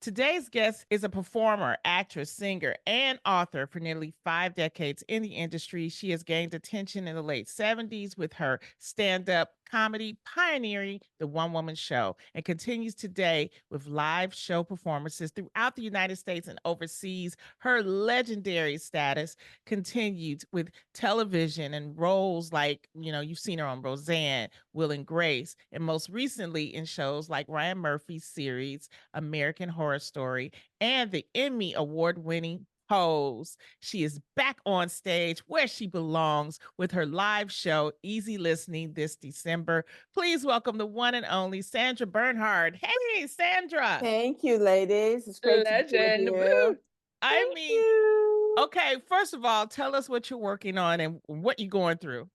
Today's guest is a performer, actress, singer, and author for nearly 5 decades in the industry. She has gained attention in the late 70s with her stand up comedy, pioneering the one woman show, and continues today with live show performances throughout the United States and overseas. Her legendary status continued with television and roles like, you've seen her on Roseanne, Will and Grace, and most recently in shows like Ryan Murphy's series American Horror Story, and the Emmy award winning Pose. She is back on stage where she belongs with her live show, Easy Listening, this December. Please welcome the one and only Sandra Bernhard. Hey, Sandra. Thank you, ladies. It's great to be with Legend. you. Woo. I Thank mean, you. okay, first of all, tell us what you're working on and what you're going through.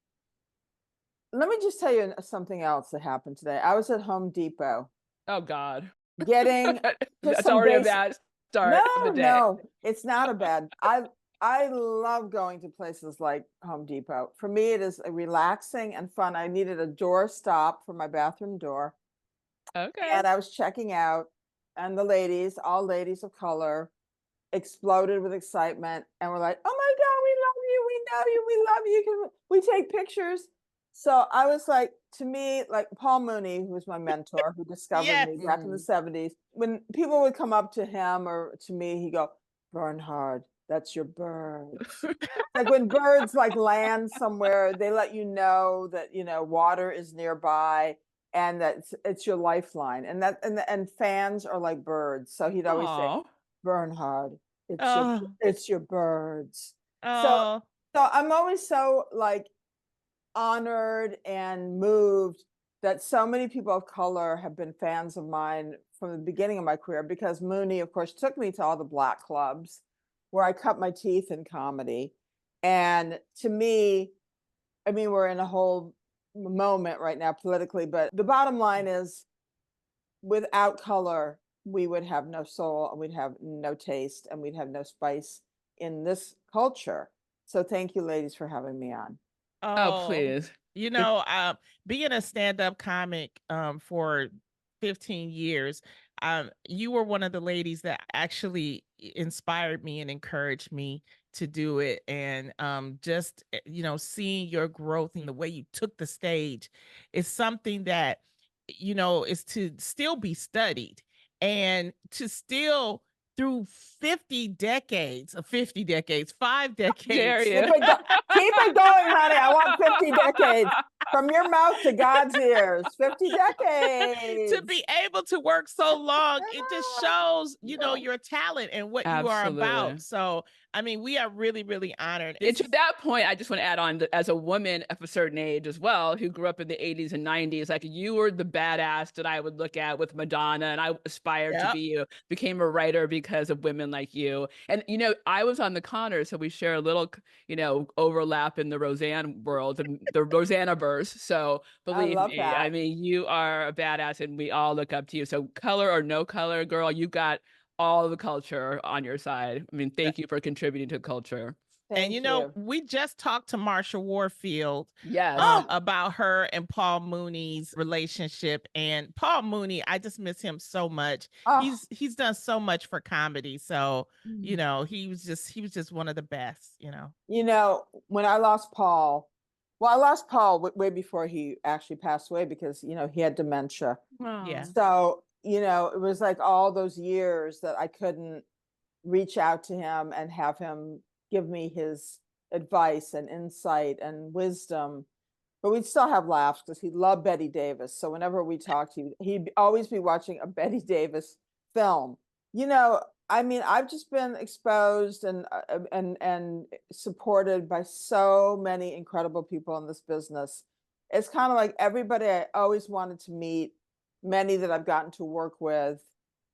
Let me just tell you something else that happened today. I was at Home Depot Oh God. getting just That's some already a basic. bad start of the No, day. no, it's not a bad. I love going to places like Home Depot. For me, it is relaxing and fun. I needed a door stop for my bathroom door, Okay. and I was checking out, and the ladies, all ladies of color, exploded with excitement and were like, "Oh my God, we love you, we know you, we love you. Can we take pictures?" So I was like, to me, like Paul Mooney, who was my mentor, who discovered Yes. me back in the 70s, when people would come up to him or to me, he'd go, "Bernhard, that's your birds." Like when birds like land somewhere, they let you know that, water is nearby and that it's your lifeline. And fans are like birds. So he'd always say, Oh. "Bernhard, Oh, it's your birds." So oh, so I'm always so like honored and moved that so many people of color have been fans of mine from the beginning of my career, because Mooney, of course, took me to all the black clubs where I cut my teeth in comedy. And to me, I mean, we're in a whole moment right now politically, but the bottom line is, without color, we would have no soul and we'd have no taste and we'd have no spice in this culture. So thank you, ladies, for having me on. Oh, oh. please. You know, being a stand-up comic for 15 years, you were one of the ladies that actually inspired me and encouraged me to do it. And just seeing your growth and the way you took the stage is something that is to still be studied and to still through 50 decades, five Dare decades. you? Keep it going, honey. I want 50 decades. From your mouth to God's ears. 50 To decades. be able to work so long, it just shows, Yeah. your talent and what you are Absolutely. about. So, I mean, we are really, really honored. And This to is that point, I just want to add on that as a woman of a certain age as well, who grew up in the 80s and 90s, like you were the badass that I would look at with Madonna, and I aspired to yep. be you, became a writer because of women like you. And, I was on the Connor, so we share a little, overlap in the Roseanne world, the Rosannaverse. So I believe love me, I that. mean, you are a badass and we all look up to you. So color or no color, girl, you got all the culture on your side. I mean, thank you for contributing to culture. And Thank you. we just talked to Marsha Warfield Yes. Oh, about her and Paul Mooney's relationship. And Paul Mooney, I just miss him so much. oh, He's done so much for comedy. So, mm. he was just one of the best, When I lost Paul, well, I lost Paul way before he actually passed away because, he had dementia. Yeah. Oh. So, it was like all those years that I couldn't reach out to him and have him give me his advice and insight and wisdom. But we'd still have laughs because he loved Betty Davis. So whenever we talked, he'd always be watching a Betty Davis film. I mean, I've just been exposed and supported by so many incredible people in this business. It's kind of like everybody I always wanted to meet, many that I've gotten to work with,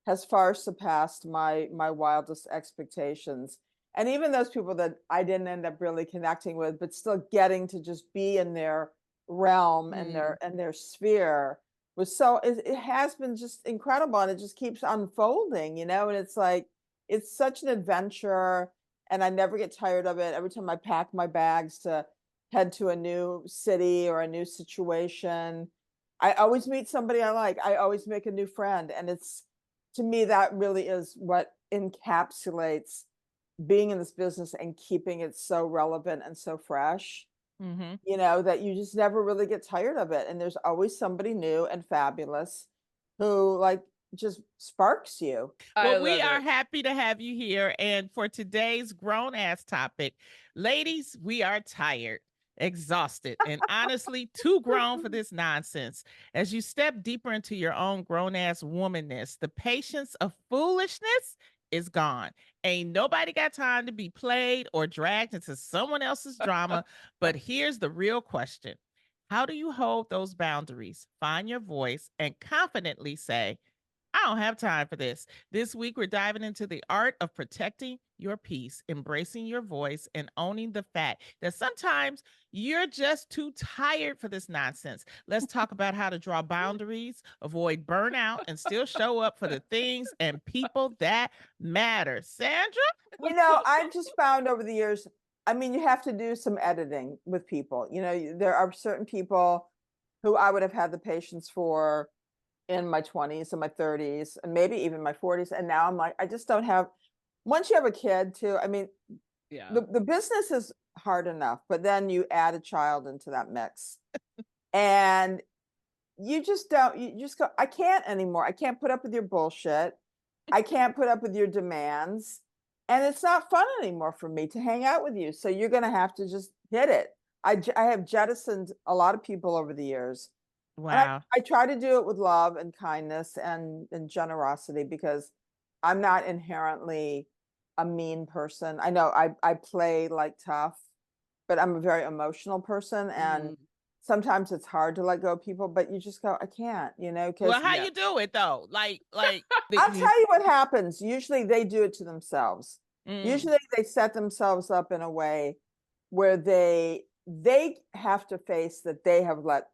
has far surpassed my wildest expectations. And even those people that I didn't end up really connecting with, but still getting to just be in their realm and their sphere was so it has been just incredible, and it just keeps unfolding, and it's like it's such an adventure, and I never get tired of it. Every time I pack my bags to head to a new city or a new situation, I always meet somebody I like. I always make a new friend, and it's to me, that really is what encapsulates being in this business and keeping it so relevant and so fresh, Mm-hmm. you know, that you just never really get tired of it. And there's always somebody new and fabulous who like just sparks you. I Well, we love are it. happy to have you here. And for today's grown ass topic, ladies, we are tired, exhausted, and honestly too grown for this nonsense. As you step deeper into your own grown ass womanness, the patience of foolishness is gone. Ain't nobody got time to be played or dragged into someone else's drama. But here's the real question: how do you hold those boundaries, find your voice, and confidently say, I don't have time for this? This week, we're diving into the art of protecting your peace, embracing your voice, and owning the fact that sometimes you're just too tired for this nonsense. Let's talk about how to draw boundaries, avoid burnout, and still show up for the things and people that matter. Sandra? You know, I've just found over the years, I mean, you have to do some editing with people. You know, there are certain people who I would have had the patience for in my 20s and my 30s and maybe even my 40s. And now I'm like, I just don't have, once you have a kid too, I mean, Yeah. the business is hard enough, but then you add a child into that mix. And you just don't, you just go, I can't anymore. I can't put up with your bullshit. I can't put up with your demands. And it's not fun anymore for me to hang out with you. So you're going to have to just hit it. I have jettisoned a lot of people over the years. And Wow. I try to do it with love and kindness and generosity because I'm not inherently a mean person. I know I play like tough, but I'm a very emotional person. And Mm. sometimes it's hard to let go of people, but you just go, I can't, you know, because Well, how Yeah. you do it though? I'll tell you what happens. Usually they do it to themselves. Mm, Usually they set themselves up in a way where they have to face that they have let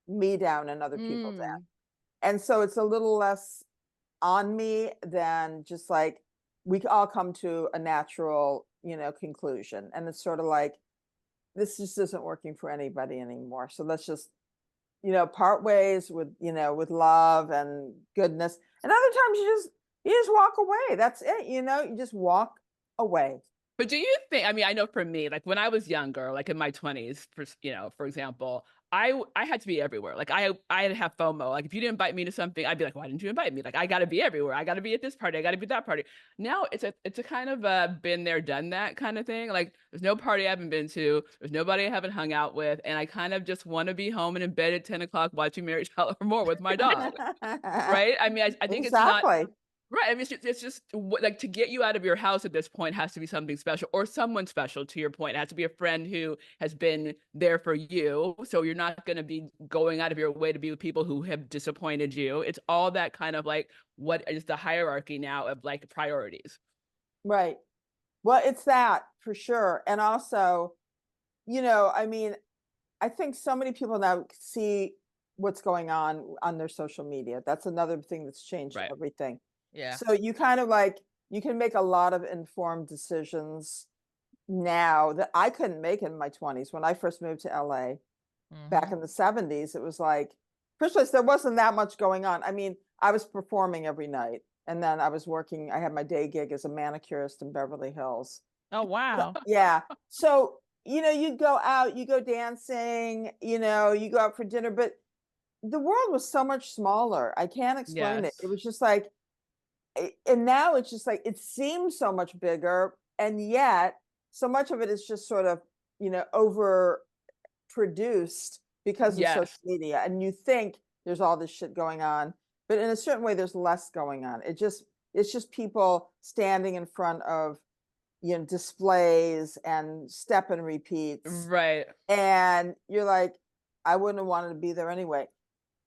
me down and other people down. Mm. And so it's a little less on me than just like we all come to a natural, you know, conclusion. And it's sort of like this just isn't working for anybody anymore. So let's just, you know, part ways with, you know, with love and goodness. And other times you just walk away. That's it, you know, you just walk away. But do you think, I mean, I know for me, like when I was younger, like in my 20s, for example, I had to be everywhere. Like I'd have FOMO. Like if you didn't invite me to something, I'd be like, why didn't you invite me? Like I got to be everywhere. I got to be at this party. I got to be at that party. Now it's a kind of been there, done that kind of thing. Like there's no party I haven't been to. There's nobody I haven't hung out with, and I kind of just want to be home and in bed at 10 o'clock watching Marriage Tyler Moore with my dog. Right? I mean, I think it's not. Exactly. Right. I mean, it's just like to get you out of your house at this point has to be something special or someone special, to your point. It has to be a friend who has been there for you. So you're not going to be going out of your way to be with people who have disappointed you. It's all that kind of like what is the hierarchy now of like priorities. Right. Well, it's that for sure. And also, you know, I mean, I think so many people now see what's going on their social media. That's another thing that's changed Right. everything. yeah. So you kind of like, you can make a lot of informed decisions now that I couldn't make in my 20s. When I first moved to LA back Mhm. in the 70s, it was like, first place, there wasn't that much going on. I mean, I was performing every night. And then I was working, I had my day gig as a manicurist in Beverly Hills. Oh, wow. Yeah. So, you know, you go out, you go dancing, you know, you go out for dinner, but the world was so much smaller. I can't explain it. Yes. It was just like, and now it's just like, it seems so much bigger. And yet, so much of it is just sort of, you know, over produced because of social Yes. media. And you think there's all this shit going on, but in a certain way, there's less going on. It's just people standing in front of, you know, displays and step and repeats. Right. And you're like, I wouldn't have wanted to be there anyway.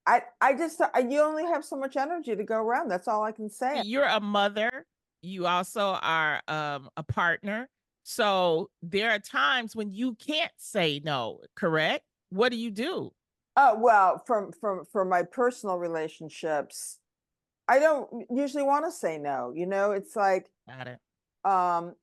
You only have so much energy to go around. That's all I can say. You're a mother. You also are a partner. So there are times when you can't say no, correct? What do you do? Oh, well, from my personal relationships, I don't usually want to say no. You know, it's like Got it.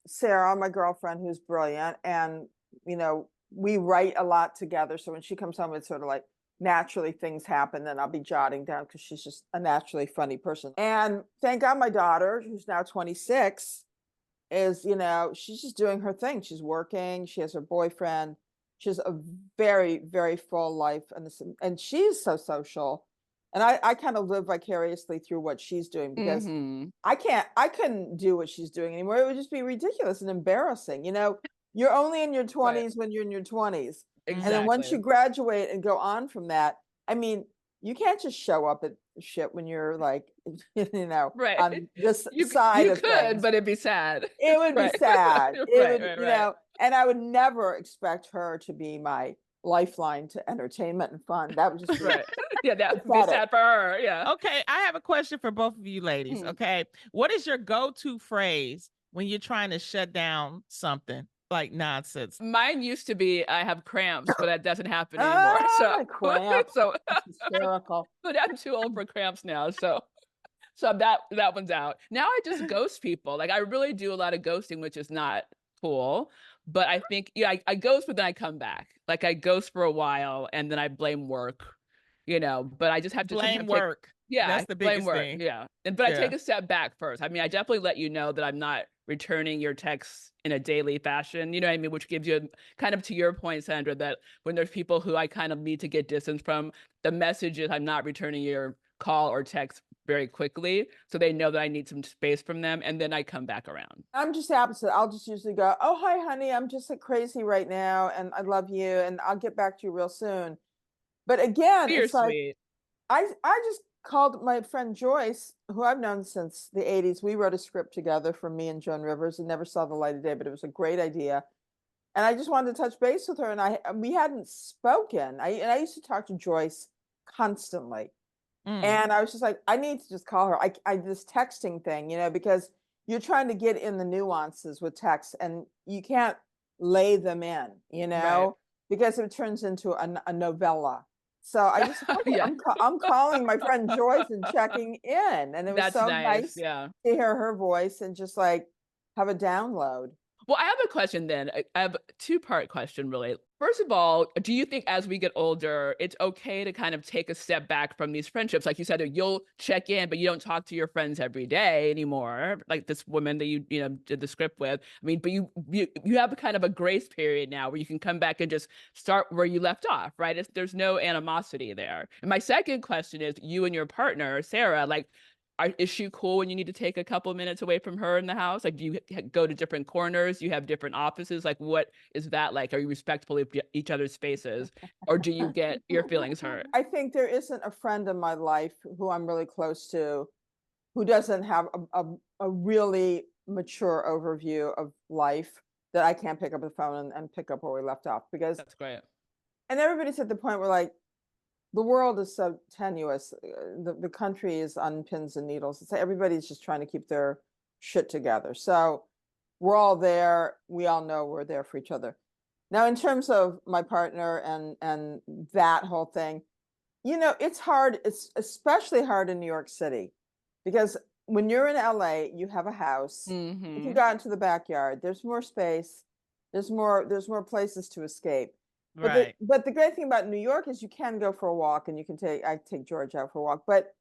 Sarah, my girlfriend, who's brilliant, and you know, we write a lot together. So when she comes home, it's sort of like, naturally things happen, then I'll be jotting down because she's just a naturally funny person. And thank God my daughter, who's now 26, is, you know, she's just doing her thing. She's working, she has her boyfriend. She has a very, very full life, and she's so social. And I kind of live vicariously through what she's doing because I couldn't do what she's doing anymore. It would just be ridiculous and embarrassing. You know, you're only in your 20s when you're in your 20s. Exactly. And then once you graduate and go on from that, I mean, you can't just show up at shit when you're like, you know, on this side you of could, things. but it'd be sad. It would be sad. It would, right. you know, and I would never expect her to be my lifeline to entertainment and fun. That would just be yeah, that would be sad for her. Yeah. Okay, I have a question for both of you ladies. Okay, what is your go-to phrase when you're trying to shut down something like nonsense? Mine used to be, I have cramps, but that doesn't happen anymore. So cramps. so hysterical. But I'm too old for cramps now. So that one's out. Now I just ghost people. Like I really do a lot of ghosting, which is not cool. But I think, yeah, I ghost, but then I come back. Like I ghost for a while and then I blame work, you know, but I just have to blame work. Yeah, that's the biggest thing. Yeah, but I take a step back first. I mean, I definitely let you know that I'm not returning your texts in a daily fashion. You know what I mean? Which gives you kind of, to your point, Sandra, that when there's people who I kind of need to get distance from, the message is I'm not returning your call or text very quickly, so they know that I need some space from them, and then I come back around. I'm just the opposite. I'll just usually go, oh, hi, honey, I'm just like crazy right now, and I love you, and I'll get back to you real soon. But again, it's like, sweet. I just called my friend Joyce, who I've known since the 80s. We wrote a script together for me and Joan Rivers. It never saw the light of day, but it was a great idea. And I just wanted to touch base with her, and we hadn't spoken. I used to talk to Joyce constantly. And I was just like, I need to just call her. I this texting thing, you know, because you're trying to get in the nuances with text and you can't lay them in, you know, because it turns into a novella. So I just, I'm calling my friend Joyce and checking in. And it was so nice to hear her voice and just like have a download. Well, I have a question then. I have a two-part question, really. First of all, do you think as we get older, it's okay to kind of take a step back from these friendships? Like you said, you'll check in, but you don't talk to your friends every day anymore. Like this woman that you did the script with. I mean, but you have a kind of a grace period now where you can come back and just start where you left off, right? There's no animosity there. And my second question is, you and your partner, Sarah, like, is she cool when you need to take a couple minutes away from her in the house? Like, do you go to different corners? You have different offices? Like, what is that like? Are you respectful of each other's spaces? Or do you get your feelings hurt? I think there isn't a friend in my life who I'm really close to who doesn't have a really mature overview of life that I can't pick up the phone and pick up where we left off. Because that's great. And everybody's at the point where like, the world is so tenuous. The country is on pins and needles. It's like everybody's just trying to keep their shit together. So we're all there. We all know we're there for each other. Now, in terms of my partner and that whole thing, you know, it's hard. It's especially hard in New York City because when you're in LA, you have a house. If you got into the backyard, there's more space. There's more places to escape. But the great thing about New York is you can go for a walk and I take George out for a walk, but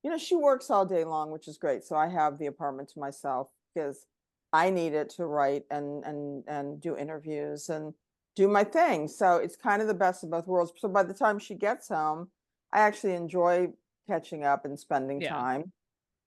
you know, she works all day long, which is great. So I have the apartment to myself because I need it to write and do interviews and do my thing. So it's kind of the best of both worlds. So by the time she gets home, I actually enjoy catching up and spending time.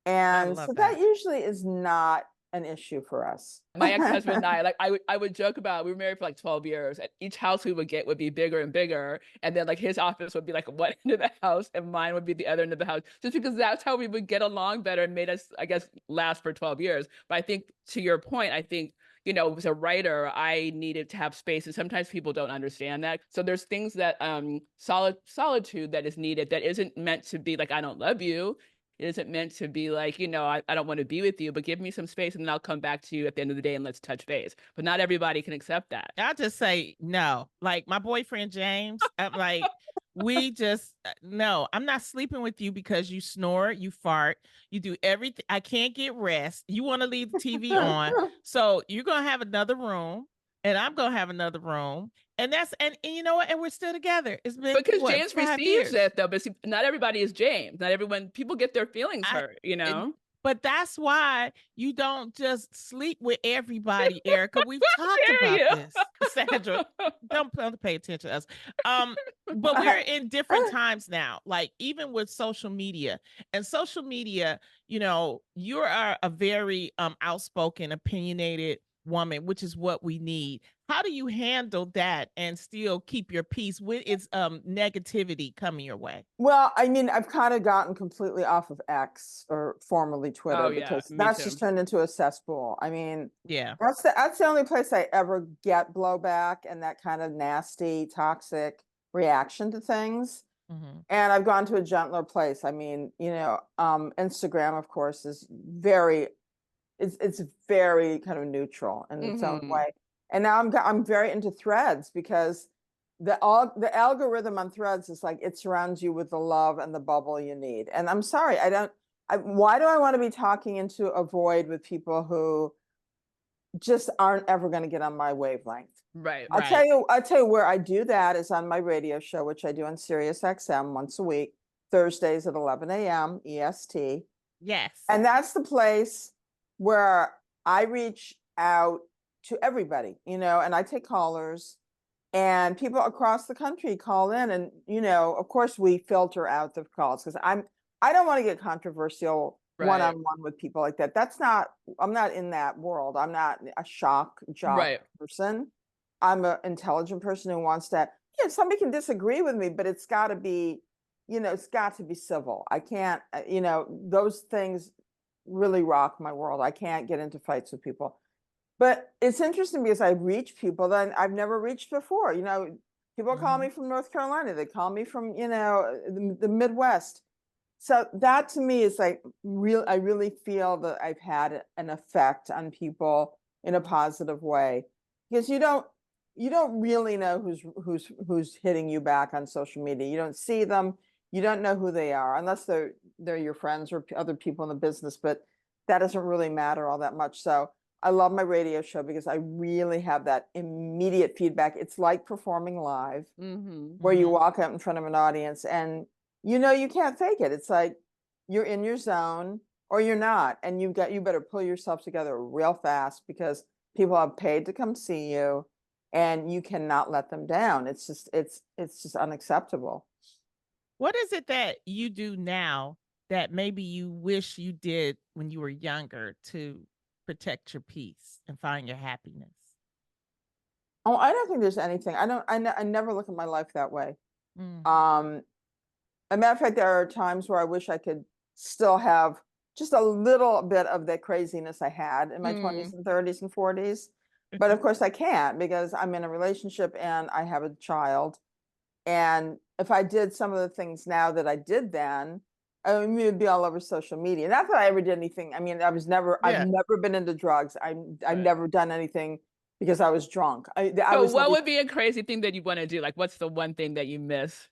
And so that usually is not an issue for us. My ex-husband and I, like I would joke about, we were married for like 12 years and each house we would get would be bigger and bigger. And then like his office would be like one end of the house and mine would be the other end of the house, just because that's how we would get along better and made us, I guess, last for 12 years. But I think to your point, I think, you know, as a writer, I needed to have space. And sometimes people don't understand that. So there's things that solitude that is needed that isn't meant to be like, I don't love you. It isn't meant to be like, you know, I don't want to be with you, but give me some space and then I'll come back to you at the end of the day and let's touch base. But not everybody can accept that. I'll just say no. Like my boyfriend, James, I'm like, we just, no, I'm not sleeping with you because you snore, you fart, you do everything. I can't get rest. You want to leave the TV on. So you're going to have another room and I'm gonna have another room. And and you know what? And we're still together. It's been Because what, James 5 receives years. it though, but see, not everybody is James. Not everyone. People get their feelings I hurt. You and know. but that's why you don't just sleep with everybody, Erica. We've talked Dare about you? this. Sandra, don't pay attention to us. But we're in different times now, like even with social media. And social media, you know, you are a very outspoken, opinionated woman, which is what we need. How do you handle that and still keep your peace when it's negativity coming your way? Well, I mean, I've kind of gotten completely off of X, or formerly Twitter, Oh yeah, because me that's too. just turned into a cesspool. I mean, Yeah. that's the only place I ever get blowback and that kind of nasty, toxic reaction to things. Mhm. And I've gone to a gentler place. I mean, Instagram, of course, is it's very kind of neutral in its own way. And now I'm very into Threads, because the algorithm on Threads is like, it surrounds you with the love and the bubble you need. And I'm sorry, why do I want to be talking into a void with people who just aren't ever going to get on my wavelength? Right. I'll tell you where I do that is on my radio show, which I do on Sirius XM once a week, Thursdays at 11 a.m. EST. Yes. And that's the place where I reach out to everybody, and I take callers, and people across the country call in, and, of course we filter out the calls, because I don't want to get controversial Right. one-on-one with people like that. I'm not in that world. I'm not a shock jock Right. person. I'm an intelligent person who wants to, somebody can disagree with me, but it's got to be, it's got to be civil. I can't, those things really rock my world. I can't get into fights with people. But it's interesting because I reach people that I've never reached before. People call me from North Carolina. They call me from, the Midwest. So that to me is like I really feel that I've had an effect on people in a positive way, because you don't really know who's hitting you back on social media. You don't see them. You don't know who they are, unless they're your friends or other people in the business, but that doesn't really matter all that much. So I love my radio show because I really have that immediate feedback. It's like performing live, where you walk out in front of an audience and you can't fake it. It's like you're in your zone or you're not, and you better pull yourself together real fast, because people have paid to come see you and you cannot let them down. It's just unacceptable. What is it that you do now that maybe you wish you did when you were younger to protect your peace and find your happiness? Oh, I don't think there's anything. I never look at my life that way. Mm. A matter of fact, there are times where I wish I could still have just a little bit of the craziness I had in my 20s and 30s and 40s. But of course I can't, because I'm in a relationship and I have a child. And if I did some of the things now that I did then, I mean, it would be all over social media. Not that I ever did anything. I mean, I've never been into drugs. I've never done anything because I was drunk. So what would be a crazy thing that you want to do? Like, what's the one thing that you miss?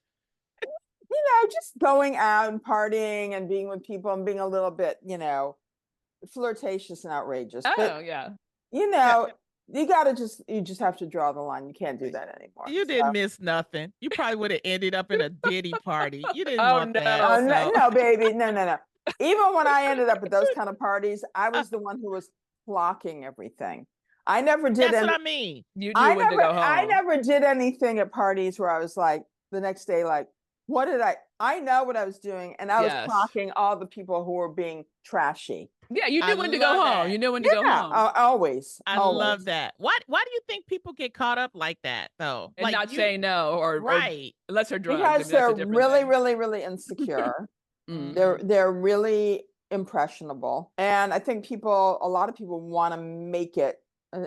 Just going out and partying and being with people and being a little bit, flirtatious and outrageous. Oh, But, yeah. you just have to draw the line. You can't do that anymore. You didn't miss nothing. You probably would have ended up in a Diddy party. You didn't Oh, want that. no. No, baby. No. Even when I ended up at those kind of parties, I was the one who was blocking everything. I never did That's what I mean. You knew when to go home. I never did anything at parties where I was like, the next day, like, what did I know what I was doing, and I was blocking all the people who were being trashy. Yeah, you knew when to go home. You knew when to go home. Always. I love that. Why do you think people get caught up like that though? And not say no, or unless they're drugs. Because they're really, really, really insecure. They're really impressionable. And I think a lot of people want to make it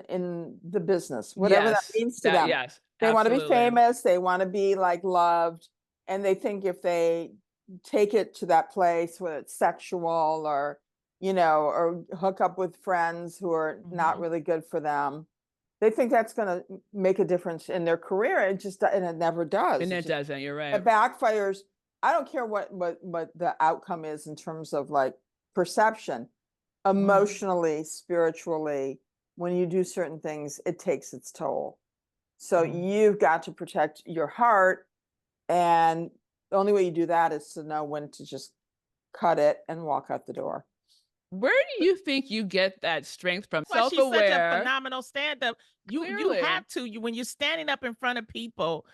in the business, whatever that means to them. Yes, they want to be famous. They want to be like loved. And they think if they take it to that place, whether it's sexual or, or hook up with friends who are not really good for them, they think that's going to make a difference in their career. And it never does. And it doesn't. You're right. It backfires. I don't care what the outcome is in terms of like perception, emotionally, spiritually, when you do certain things, it takes its toll. So you've got to protect your heart. And the only way you do that is to know when to just cut it and walk out the door. Where do you think you get that strength from? Well, she's such a Self-aware. phenomenal stand-up. You Clearly. have to, when you're standing up in front of people,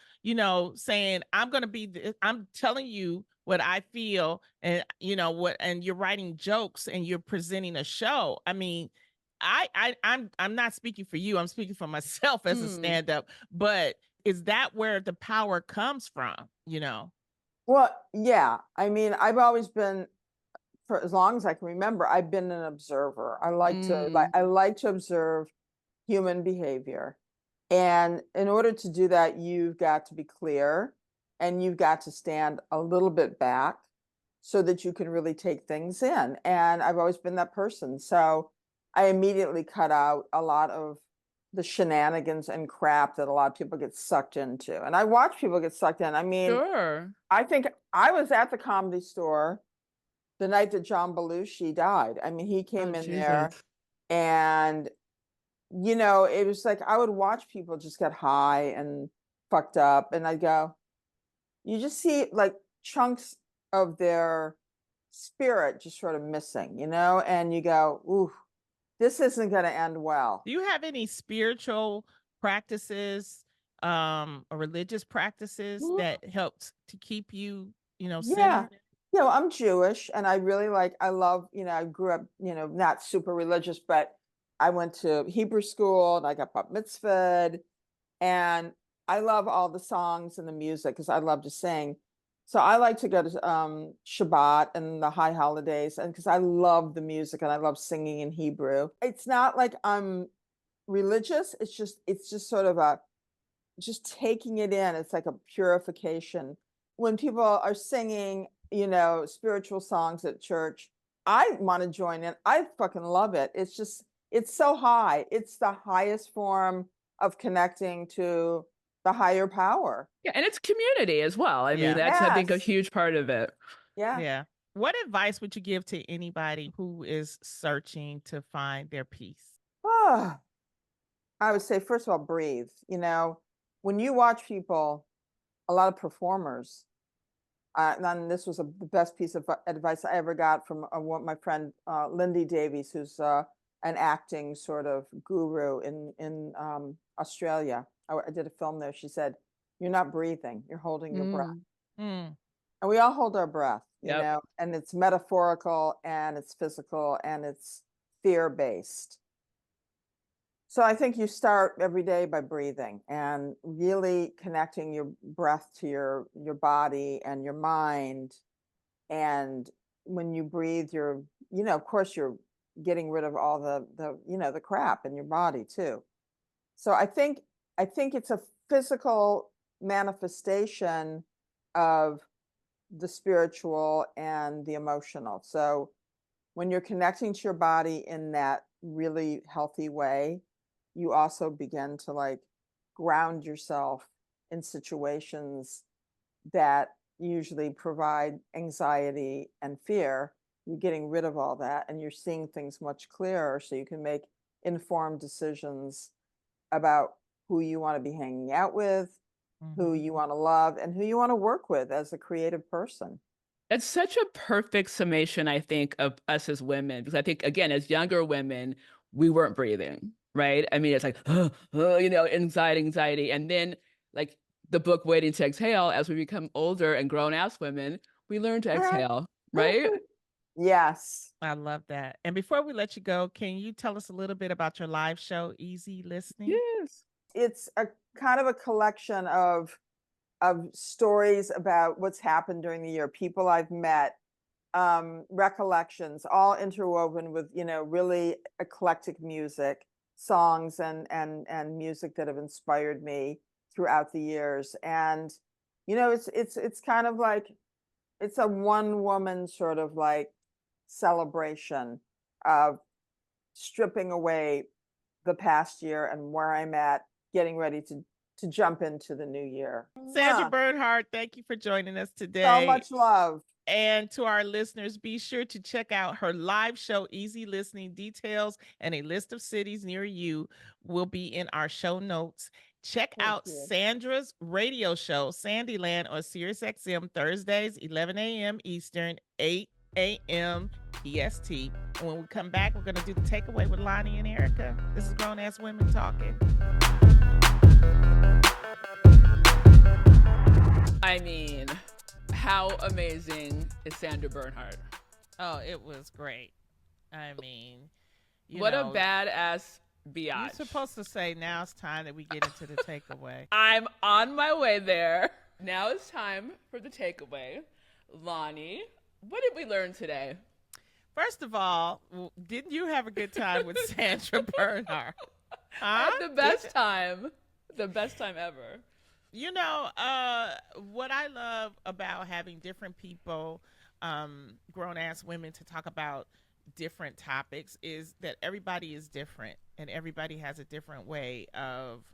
saying, I'm going to be, I'm telling you what I feel, and and you're writing jokes and you're presenting a show. I mean, I'm not speaking for you. I'm speaking for myself as a stand-up, but is that where the power comes from, Well, yeah. I mean, I've always been, for as long as I can remember, I've been an observer. I like to observe human behavior. And in order to do that, you've got to be clear and you've got to stand a little bit back so that you can really take things in. And I've always been that person. So I immediately cut out a lot of the shenanigans and crap that a lot of people get sucked into. And I watch people get sucked in. I mean, Sure. I think I was at the Comedy Store the night that John Belushi died. I mean, he came in there and, it was like, I would watch people just get high and fucked up. And I'd go, you just see like chunks of their spirit just sort of missing, and you go, ooh, this isn't going to end well. Do you have any spiritual practices, or religious practices that helped to keep you, Yeah. centered? I'm Jewish and I really I love, I grew up, not super religious, but I went to Hebrew school and I got bat mitzvahed, and I love all the songs and the music because I love to sing. So I like to go to Shabbat and the high holidays, and because I love the music and I love singing in Hebrew. It's not like I'm religious. It's just sort of just taking it in. It's like a purification. When people are singing, spiritual songs at church, I want to join in. I fucking love it. It's so high. It's the highest form of connecting to the higher power. Yeah, and it's community as well. I mean, that's, I think, a huge part of it. Yeah. Yeah. What advice would you give to anybody who is searching to find their peace? I would say, first of all, breathe. When you watch people, a lot of performers, and this was the best piece of advice I ever got from my friend Lindy Davies, who's an acting sort of guru in Australia. I did a film there. She said, "You're not breathing. You're holding your breath." And we all hold our breath, and it's metaphorical and it's physical and it's fear-based. So I think you start every day by breathing and really connecting your breath to your body and your mind. And when you breathe, you're, of course, you're getting rid of all the crap in your body too. So I think it's a physical manifestation of the spiritual and the emotional. So when you're connecting to your body in that really healthy way, you also begin to ground yourself in situations that usually provide anxiety and fear. You're getting rid of all that and you're seeing things much clearer so you can make informed decisions about who you want to be hanging out with, who you want to love, and who you want to work with as a creative person. It's such a perfect summation, I think, of us as women, because I think, again, as younger women, we weren't breathing, right? I mean, it's like, anxiety. And then like the book Waiting to Exhale, as we become older and grown as women, we learn to exhale, right? Yes. I love that. And before we let you go, can you tell us a little bit about your live show, Easy Listening? Yes. It's a kind of a collection of stories about what's happened during the year, people I've met, recollections, all interwoven with, really eclectic music, songs and music that have inspired me throughout the years. And, it's kind of like, it's a one woman sort of celebration of stripping away the past year and where I'm at, getting ready to jump into the new year. Sandra Bernhard, thank you for joining us today. So much love. And to our listeners, be sure to check out her live show, Easy Listening. Details and a list of cities near you will be in our show notes. Check Thank out you. Sandra's radio show, Sandyland, on SiriusXM, Thursdays, 11 a.m. Eastern, 8 a.m. EST. And when we come back, we're going to do the takeaway with Lonnie and Erica. This is Grown Ass Women Talking. I mean, how amazing is Sandra Bernhard? Oh, it was great. I mean, what a badass biatch. You're supposed to say now it's time that we get into the takeaway. I'm on my way there. Now it's time for the takeaway. Lonnie, what did we learn today? First of all, didn't you have a good time with Sandra Bernhard? I had the best time. The best time ever. You know, what I love about having different people, grown-ass women, to talk about different topics is that everybody is different and everybody has a different way of,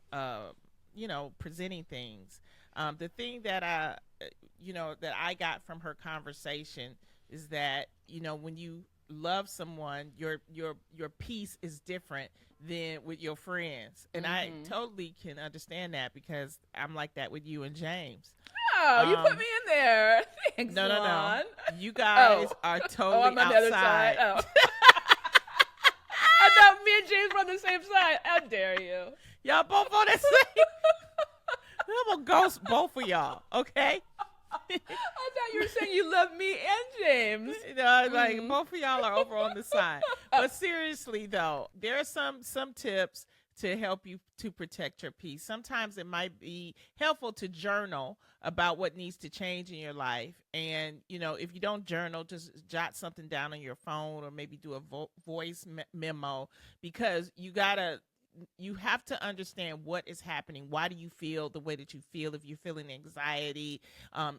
presenting things. The thing that I got from her conversation is that, when you love someone, your piece is different than with your friends. And I totally can understand that because I'm like that with you and James. Oh, you put me in there. Thanks, No. You guys are totally I'm on outside. the other side. Oh. I thought me and James were on the same side. How dare you? Y'all both on the same. I'm gonna ghost both of y'all, okay? I thought you were saying you love me and James. Like both of y'all are over on the side. But seriously though, there are some tips to help you to protect your peace. Sometimes it might be helpful to journal about what needs to change in your life. And, if you don't journal, just jot something down on your phone or maybe do a voice memo, because you have to understand what is happening. Why do you feel the way that you feel? If you're feeling anxiety,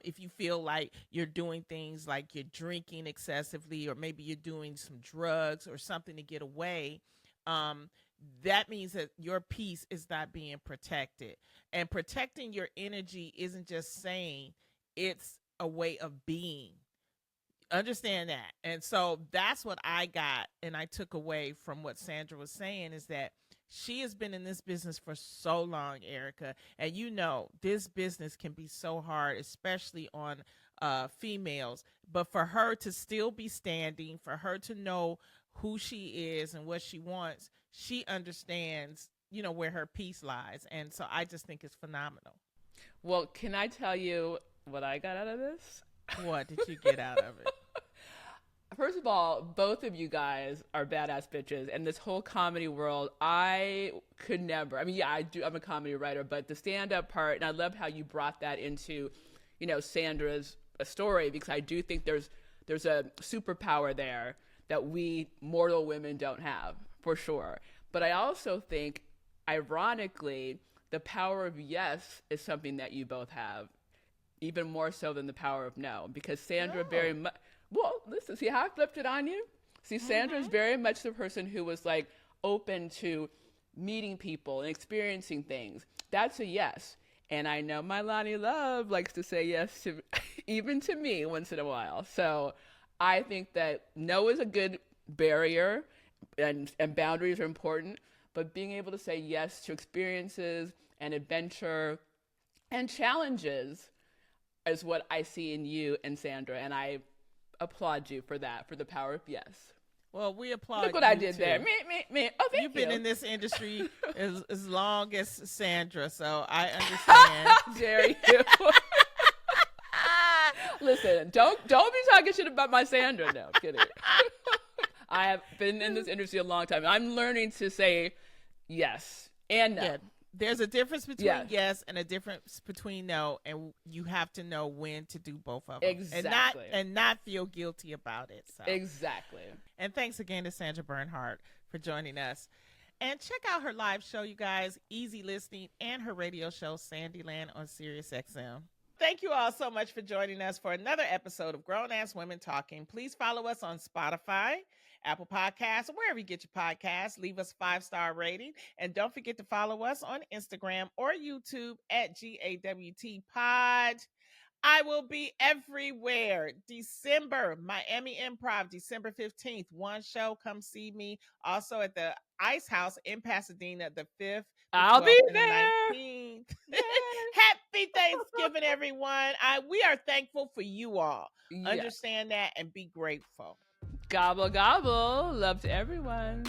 if you feel like you're doing things like you're drinking excessively, or maybe you're doing some drugs or something to get away, that means that your peace is not being protected. And protecting your energy isn't just saying, it's a way of being. Understand that. And so that's what I got and I took away from what Sandra was saying, is that she has been in this business for so long, Erica. And this business can be so hard, especially on females. But for her to still be standing, for her to know who she is and what she wants, she understands, where her peace lies. And so I just think it's phenomenal. Well, can I tell you what I got out of this? What did you get out of it? First of all, both of you guys are badass bitches. And this whole comedy world, I could never. I mean, yeah, I'm a comedy writer, but the stand-up part, and I love how you brought that into, Sandra's story, because I do think there's a superpower there that we mortal women don't have, for sure. But I also think, ironically, the power of yes is something that you both have, even more so than the power of no, because Sandra very much. Well, listen, see how I flipped it on you? See, Sandra is very much the person who was like open to meeting people and experiencing things. That's a yes. And I know my Lonnie Love likes to say yes to even to me once in a while. So I think that no is a good barrier, and boundaries are important, but being able to say yes to experiences and adventure and challenges is what I see in you and Sandra. And I applaud you for that, for the power of yes. Well, we applaud. Look what you I did too. there. Me. Oh, thank You've been you. in this industry as long as Sandra, so I understand. Dare you? Listen, don't be talking shit about my Sandra. No, I'm kidding. I have been in this industry a long time. I'm learning to say yes and no. Yeah, there's a difference between yes and a difference between no, and you have to know when to do both of them. Exactly. And not feel guilty about it. So. Exactly. And thanks again to Sandra Bernhard for joining us. And check out her live show, you guys, Easy Listening, and her radio show, Sandyland, on SiriusXM. Thank you all so much for joining us for another episode of Grown Ass Women Talking. Please follow us on Spotify, Apple Podcasts, or wherever you get your podcasts. Leave us a 5-star rating. And don't forget to follow us on Instagram or YouTube at GAWT Pod. I will be everywhere. December, Miami Improv, December 15th. One show, come see me. Also at the Ice House in Pasadena, the 5th, the I'll 12th, be and the there. 19th. Yay. Happy Thanksgiving, everyone. We are thankful for you all. Yes. Understand that and be grateful. Gobble, gobble. Love to everyone.